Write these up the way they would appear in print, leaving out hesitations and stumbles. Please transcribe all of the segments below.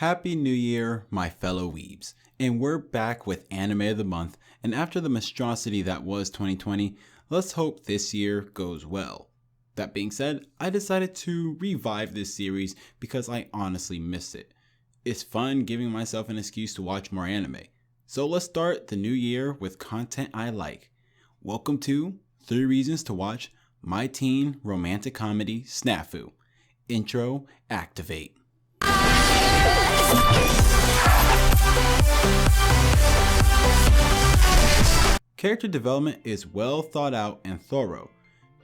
Happy New Year, my fellow weebs, and we're back with Anime of the Month, and after the monstrosity that was 2020, let's hope this year goes well. That being said, I decided to revive this series because I honestly missed it. It's fun giving myself an excuse to watch more anime. So let's start the new year with content I like. Welcome to 3 Reasons to Watch My Teen Romantic Comedy SNAFU. Intro, activate. Character development is well thought out and thorough.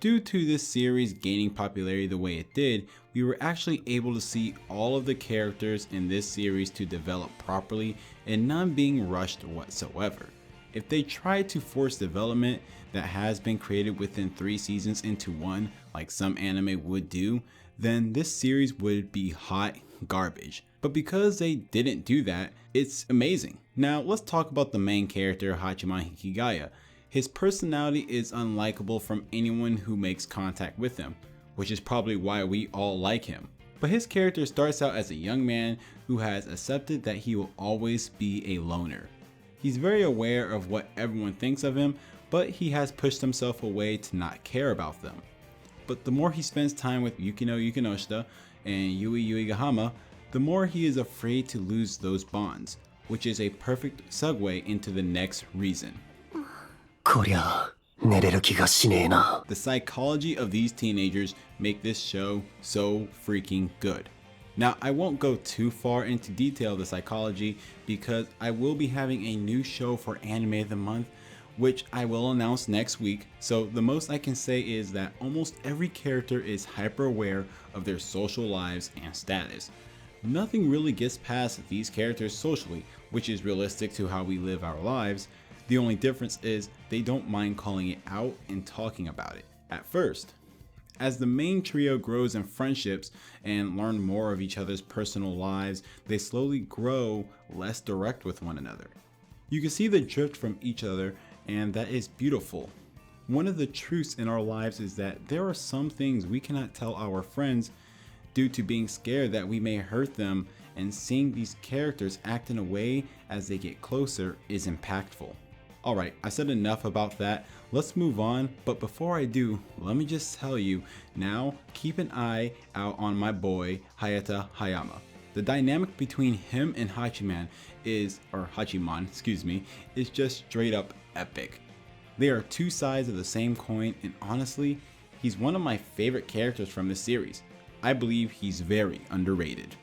Due to this series gaining popularity the way it did, we were actually able to see all of the characters in this series to develop properly and none being rushed whatsoever. If they tried to force development that has been created within 3 seasons into one, like some anime would do, then this series would be hot garbage. But because they didn't do that, it's amazing. Now let's talk about the main character, Hachiman Hikigaya. His personality is unlikable from anyone who makes contact with him, which is probably why we all like him. But his character starts out as a young man who has accepted that he will always be a loner. He's very aware of what everyone thinks of him, but he has pushed himself away to not care about them. But the more he spends time with Yukino Yukinoshita and Yui Yuigahama, the more he is afraid to lose those bonds, which is a perfect segue into the next reason. The psychology of these teenagers make this show so freaking good. Now, I won't go too far into detail of the psychology because I will be having a new show for Anime of the Month, which I will announce next week. So the most I can say is that almost every character is hyper aware of their social lives and status. Nothing really gets past these characters socially, which is realistic to how we live our lives. The only difference is they don't mind calling it out and talking about it at first. As the main trio grows in friendships and learn more of each other's personal lives, they slowly grow less direct with one another. You can see the drift from each other, and that is beautiful. One of the truths in our lives is that there are some things we cannot tell our friends due to being scared that we may hurt them, and seeing these characters act in a way as they get closer is impactful. Alright, I said enough about that. Let's move on, but before I do, let me just tell you, now keep an eye out on my boy Hayata Hayama. The dynamic between him and Hachiman is just straight up epic. They are 2 sides of the same coin, and honestly, he's one of my favorite characters from this series. I believe he's very underrated.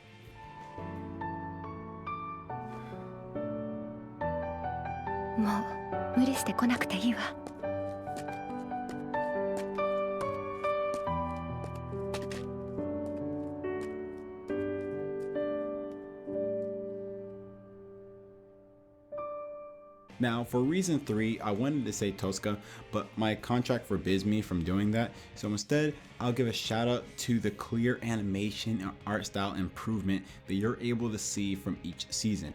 Now for reason 3, I wanted to say Tosca, but my contract forbids me from doing that, so instead I'll give a shout out to the clear animation and art style improvement that you're able to see from each season.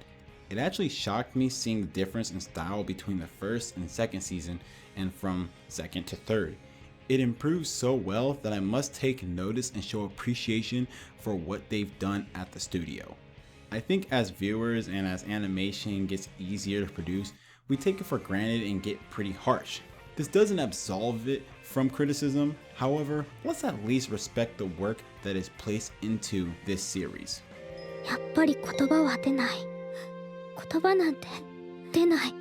It actually shocked me seeing the difference in style between the first and second season and from second to third. It improves so well that I must take notice and show appreciation for what they've done at the studio. I think as viewers and as animation gets easier to produce, we take it for granted and get pretty harsh. This doesn't absolve it from criticism, however, let's at least respect the work that is placed into this series. やっぱり言葉は出ない。言葉なんて出ない。好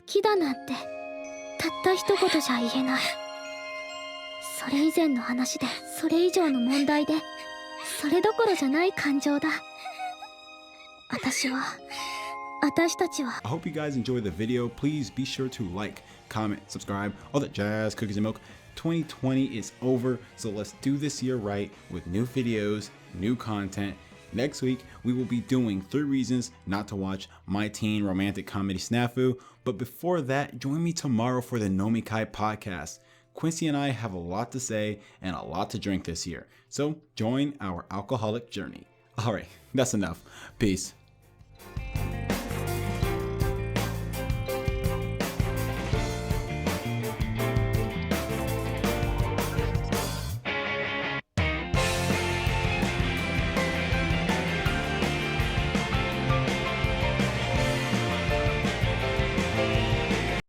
きだなんてたった一言じゃ言えない。それ以前の話で、それ以上の問題で、それどころじゃない感情だ。私たちは I hope you guys enjoyed the video. Please be sure to like, comment, subscribe, all that jazz, cookies and milk. 2020 is over, so let's do this year right with new videos, new content. Next week, we will be doing 3 reasons not to watch My Teen Romantic Comedy SNAFU. But before that, join me tomorrow for the Nomikai podcast. Quincy and I have a lot to say and a lot to drink this year, so join our alcoholic journey. Alright, that's enough. Peace.